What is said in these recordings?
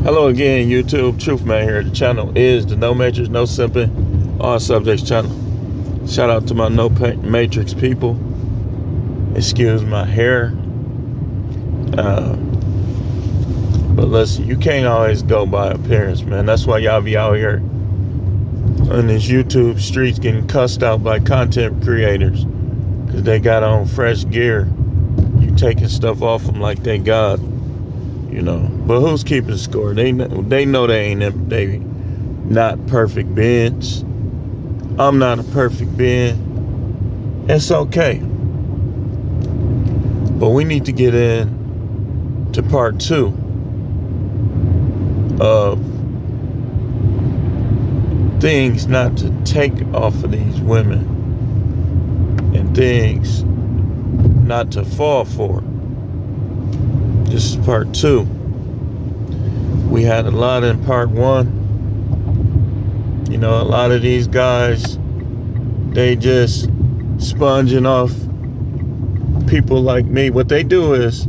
Hello again, YouTube. Truth Man here. The channel is the No Matrix, No Simping, All Subjects channel. Shout out to my No Matrix people. Excuse my hair. But listen, you can't always go by appearance, man. That's why y'all be out here on these YouTube streets getting cussed out by content creators because they got on fresh gear. You taking stuff off them like they God. You know, but who's keeping score? They know they ain't they not perfect beings. I'm not a perfect being. It's okay. But we need to get in to part 2 of things not to take off of these women and things not to fall for. This is part 2. We had a lot in part 1. You know, a lot of these guys, they just sponging off people like me. What they do is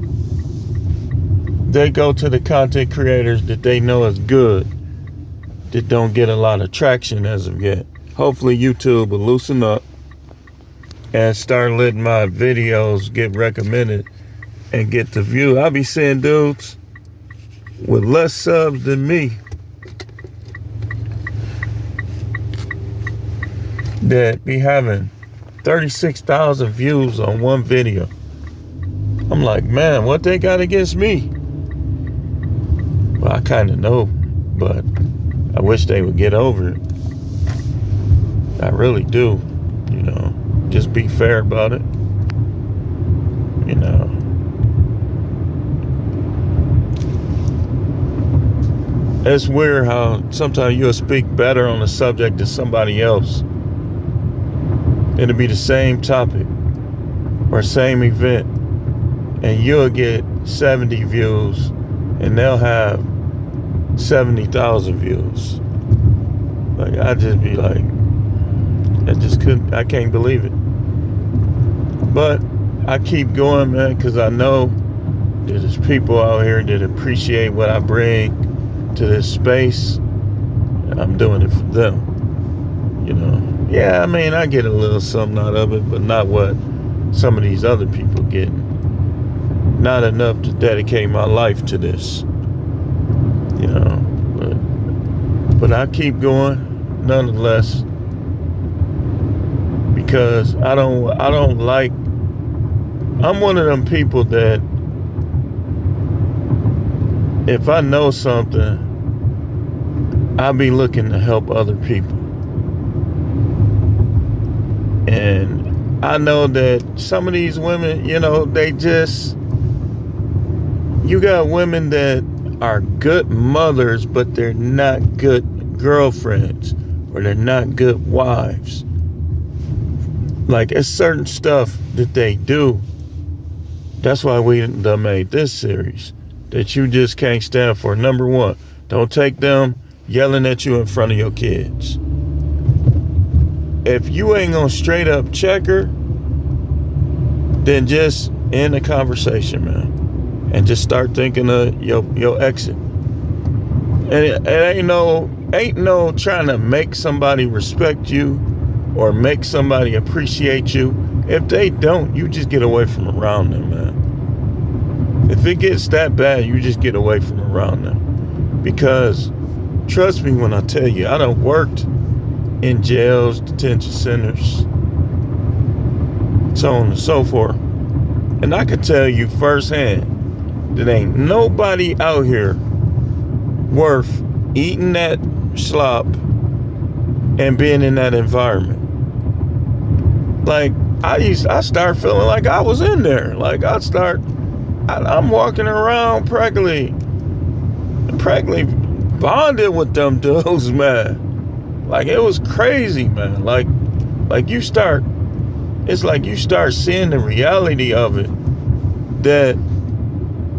they go to the content creators that they know is good, that don't get a lot of traction as of yet. Hopefully YouTube will loosen up and start letting my videos get recommended and get the view. I be seeing dudes with less subs than me that be having 36,000 views on one video. I'm like, man, what they got against me? Well, I kind of know, but I wish they would get over it. I really do, you know. Just be fair about it, you know. It's weird how sometimes you'll speak better on a subject than somebody else. It'll be the same topic or same event, and you'll get 70 views and they'll have 70,000 views. Like, I just be like, I can't believe it. But I keep going, man, because I know that there's people out here that appreciate what I bring to this space, and I'm doing it for them, you know. Yeah, I mean, I get a little something out of it, but not what some of these other people getting. Not enough to dedicate my life to this, you know. But I keep going nonetheless, because I don't like, I'm one of them people that if I know something, I'll be looking to help other people. And I know that some of these women, you know, you got women that are good mothers, but they're not good girlfriends, or they're not good wives. Like, it's certain stuff that they do. That's why we done made this series that you just can't stand for. Number 1, don't take them yelling at you in front of your kids. If you ain't gonna straight up check her, then just end the conversation, man, and just start thinking of your exit. And it ain't no trying to make somebody respect you or make somebody appreciate you. If they don't, you just get away from around them, man. If it gets that bad, you just get away from around them. Because trust me when I tell you, I done worked in jails, detention centers, so on and so forth. And I can tell you firsthand that ain't nobody out here worth eating that slop and being in that environment. Like, I start feeling like I was in there. Like, I'm walking around practically bonded with them dudes, man. Like, it was crazy, man. Like it's like you start seeing the reality of it, that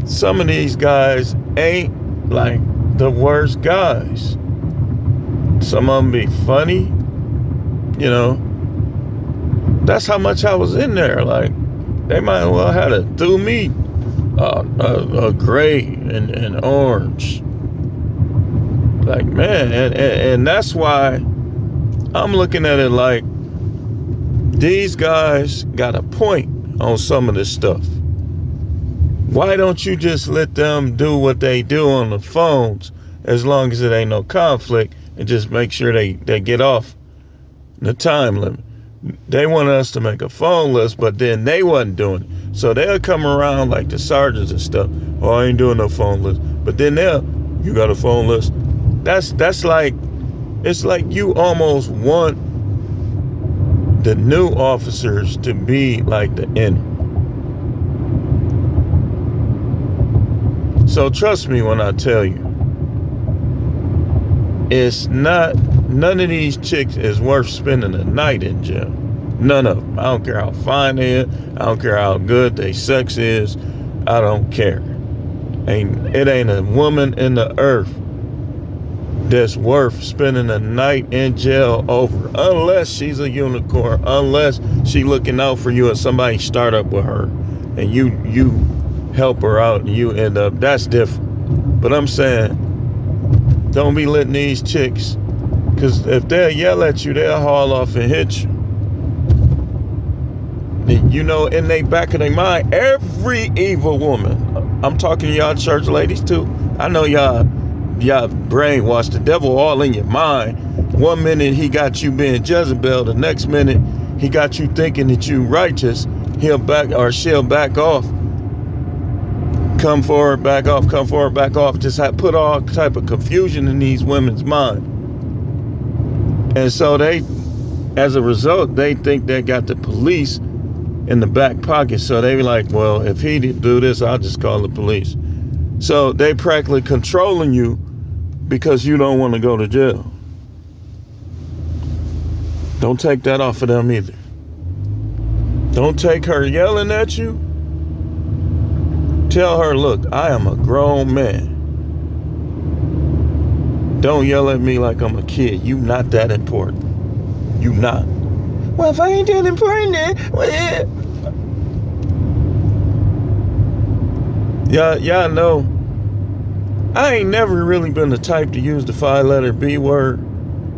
some of these guys ain't like the worst guys. Some of them be funny, you know. That's how much I was in there. Like, they might as well have threw me a gray and orange. Like, man, and that's why I'm looking at it like these guys got a point on some of this stuff. Why don't you just let them do what they do on the phones as long as it ain't no conflict, and just make sure they get off the time limit? They want us to make a phone list, but then they wasn't doing it. So they'll come around like the sergeants and stuff. Oh, I ain't doing no phone list. But then you got a phone list. That's like, it's like you almost want the new officers to be like the enemy. So trust me when I tell you, it's not, none of these chicks is worth spending a night in jail. None of them. I don't care how fine they are. I don't care how good their sex is. I don't care. It ain't a woman in the earth that's worth spending a night in jail over, unless she's a unicorn, unless she looking out for you and somebody start up with her and you help her out and you end up, that's different. But I'm saying, don't be letting these chicks, because if they'll yell at you, they'll haul off and hit you. And in the back of their mind, every evil woman, I'm talking to y'all church ladies too, I know y'all brainwashed, the devil all in your mind. One minute he got you being Jezebel, the next minute he got you thinking that you righteous. She'll back off. Come forward, back off, come forward, back off. Just put all type of confusion in these women's mind. And so as a result, they think they got the police in the back pocket. So they be like, well, if he didn't do this, I'll just call the police. So they practically controlling you because you don't want to go to jail. Don't take that off of them either. Don't take her yelling at you. Tell her, look, I am a grown man. Don't yell at me like I'm a kid. You not that important. You not. Well, if I ain't that important, then y'all know, I ain't never really been the type to use the 5-letter B word,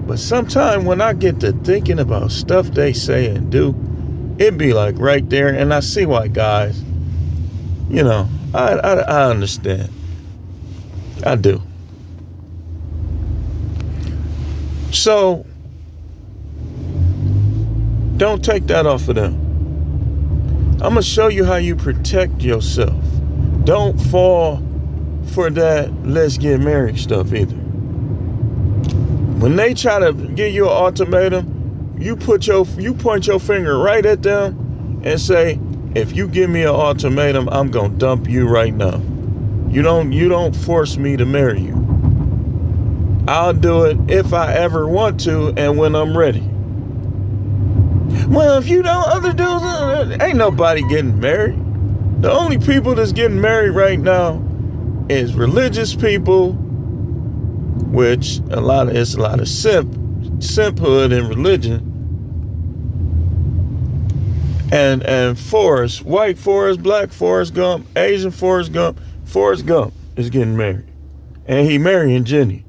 but sometimes when I get to thinking about stuff they say and do, it be like right there, and I see why guys, I understand. I do. So, don't take that off of them. I'm going to show you how you protect yourself. Don't fall for that let's get married stuff either. When they try to give you an ultimatum, you point your finger right at them and say, if you give me an ultimatum, I'm going to dump you right now. You don't force me to marry you. I'll do it if I ever want to and when I'm ready. Well, if you don't, other dudes, ain't nobody getting married. The only people that's getting married right now is religious people, which it's a lot of simphood in religion. And Forrest, white Forrest, black Forrest Gump, Asian Forrest Gump is getting married. And he marrying Jenny.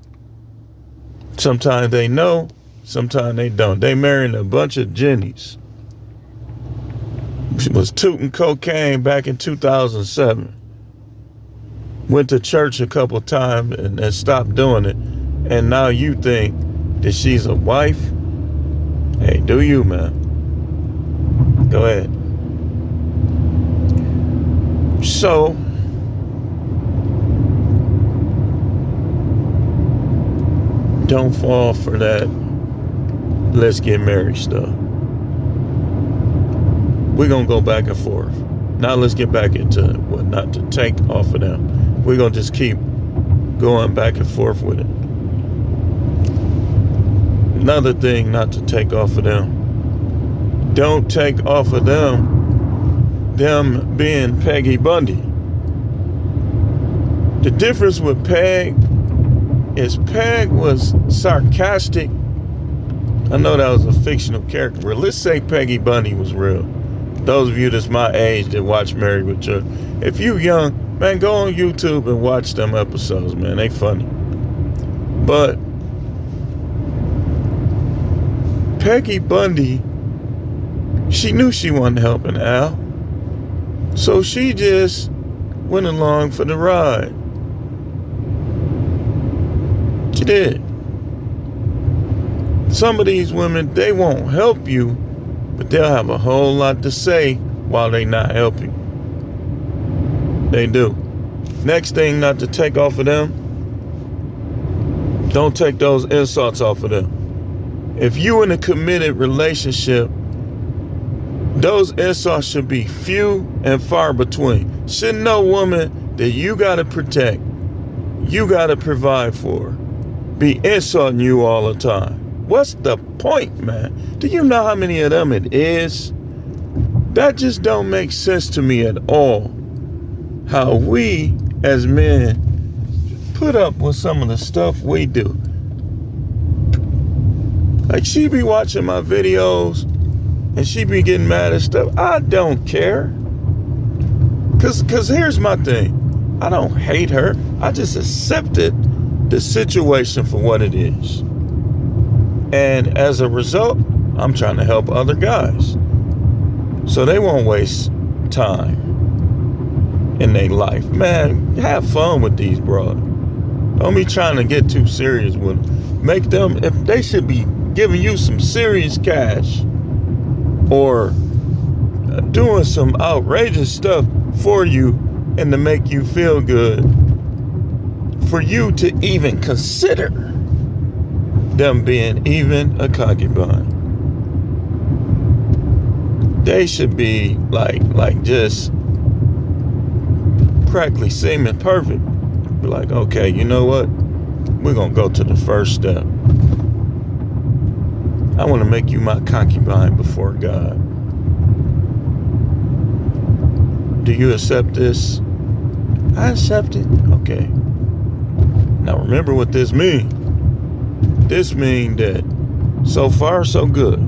Sometimes they know, sometimes they don't. They marrying a bunch of Jennies. She was tooting cocaine back in 2007. Went to church a couple times and stopped doing it. And now you think that she's a wife? Hey, do you, man? Go ahead. So, don't fall for that let's get married stuff. We're going to go back and forth. Now let's get back into what not to take off of them. We're going to just keep going back and forth with it. Another thing not to take off of them. Don't take off of them being Peggy Bundy. The difference with Peg is Peg was sarcastic. I know that was a fictional character, but let's say Peggy Bundy was real. Those of you that's my age that watch Married with Children, if you young, man, go on YouTube and watch them episodes, man. They funny. But Peggy Bundy, she knew she wasn't helping Al. So she just went along for the ride. She did. Some of these women, they won't help you, but they'll have a whole lot to say while they not helping. They do. Next thing not to take off of them, don't take those insults off of them. If you in a committed relationship, those insults should be few and far between. Should no woman that you got to protect, you got to provide for, be insulting you all the time. What's the point, man? Do you know how many of them it is? That just don't make sense to me at all. How we as men put up with some of the stuff we do. Like, she be watching my videos and she be getting mad at stuff. I don't care. Cause here's my thing. I don't hate her. I just accepted the situation for what it is. And as a result, I'm trying to help other guys so they won't waste time in their life. Man, have fun with these broads. Don't be trying to get too serious with them. Make them, if they should be giving you some serious cash or doing some outrageous stuff for you and to make you feel good, for you to even consider them being even a concubine. They should be like just practically seeming perfect. Be like, okay, you know what? We're gonna go to the first step. I want to make you my concubine before God. Do you accept this? I accept it. Okay. Now remember what this means. This means that so far so good.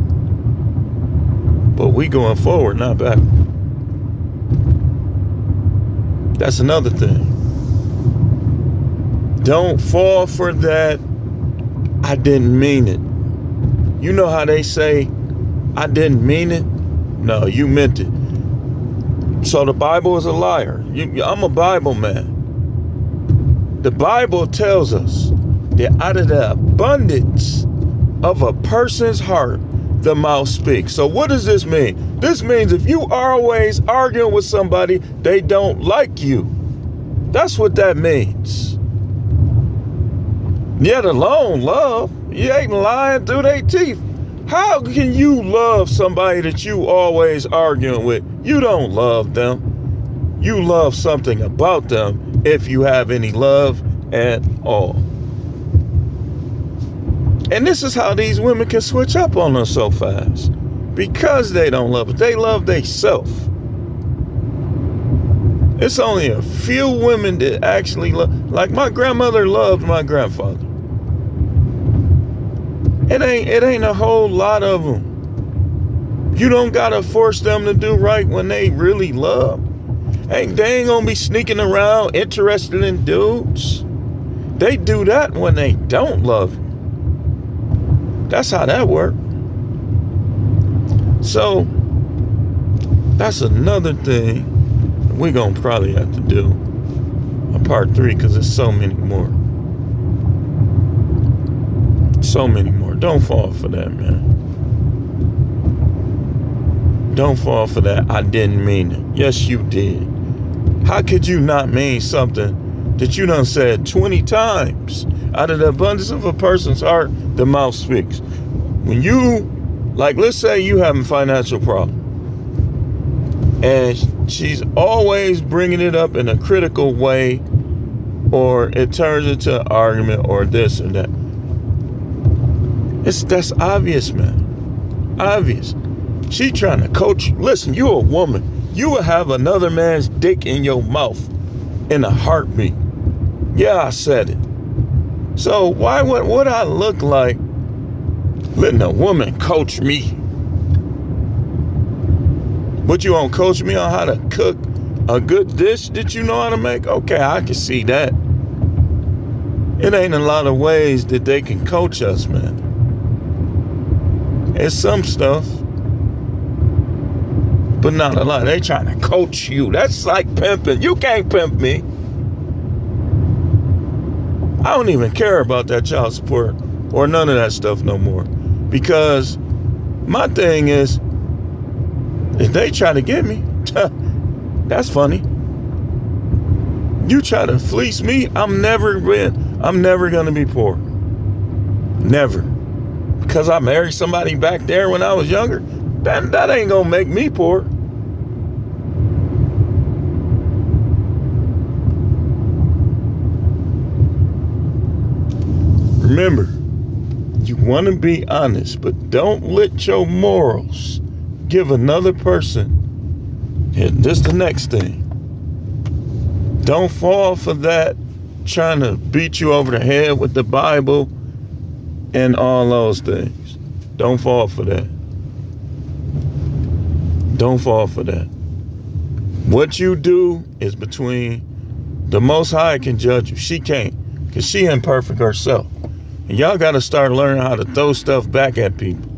But we going forward, not back. That's another thing. Don't fall for that I didn't mean it. You know how they say, I didn't mean it? No, you meant it. So the Bible is a liar. I'm a Bible man. The Bible tells us that out of the abundance of a person's heart, the mouth speaks. So what does this mean? This means if you are always arguing with somebody, they don't like you. That's what that means. Yet alone love. You ain't lying through their teeth. How can you love somebody that you always arguing with? You don't love them. You love something about them if you have any love at all. And this is how these women can switch up on us so fast. Because they don't love it. They love themselves. It's only a few women that actually love. Like my grandmother loved my grandfather. It ain't a whole lot of them. You don't gotta force them to do right when they really love. They ain't gonna be sneaking around interested in dudes. They do that when they don't love you. That's how that works. So that's another thing we're gonna probably have to do a part 3 because there's so many more. So many more. Don't fall for that, man. Don't fall for that. I didn't mean it. Yes, you did. How could you not mean something that you done said 20 times? Out of the abundance of a person's heart, the mouth speaks. When you, like, let's say you having financial problem, and she's always bringing it up in a critical way, or it turns into an argument, or this or that. That's obvious, man. Obvious. She trying to coach you. Listen, you a woman. You will have another man's dick in your mouth in a heartbeat. Yeah, I said it. So why would I look like letting a woman coach me? But you won't coach me on how to cook a good dish that you know how to make? Okay, I can see that. It ain't a lot of ways that they can coach us, man. It's some stuff, but not a lot. They trying to coach you. That's like pimping. You can't pimp me. I don't even care about that child support or none of that stuff no more. Because my thing is, if they try to get me, that's funny. You try to fleece me, I'm never gonna be poor. Never. Because I married somebody back there when I was younger, that ain't gonna make me poor. Remember, you want to be honest, but don't let your morals give another person. And this is the next thing. Don't fall for that trying to beat you over the head with the Bible and all those things. Don't fall for that. Don't fall for that. What you do is between the Most High can judge you. She can't, because she imperfect herself. And y'all got to start learning how to throw stuff back at people.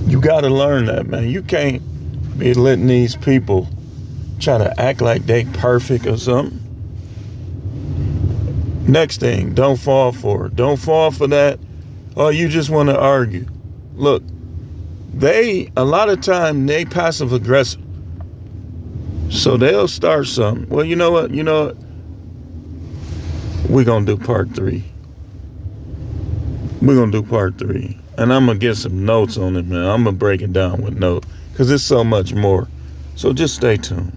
You got to learn that, man. You can't be letting these people try to act like they perfect or something. Next thing, don't fall for it. Don't fall for that. Oh, you just want to argue. Look, a lot of time they passive aggressive. So they'll start something. Well, you know what? We're going to do part 3. We're going to do part 3. And I'm going to get some notes on it, man. I'm going to break it down with notes because there's so much more. So just stay tuned.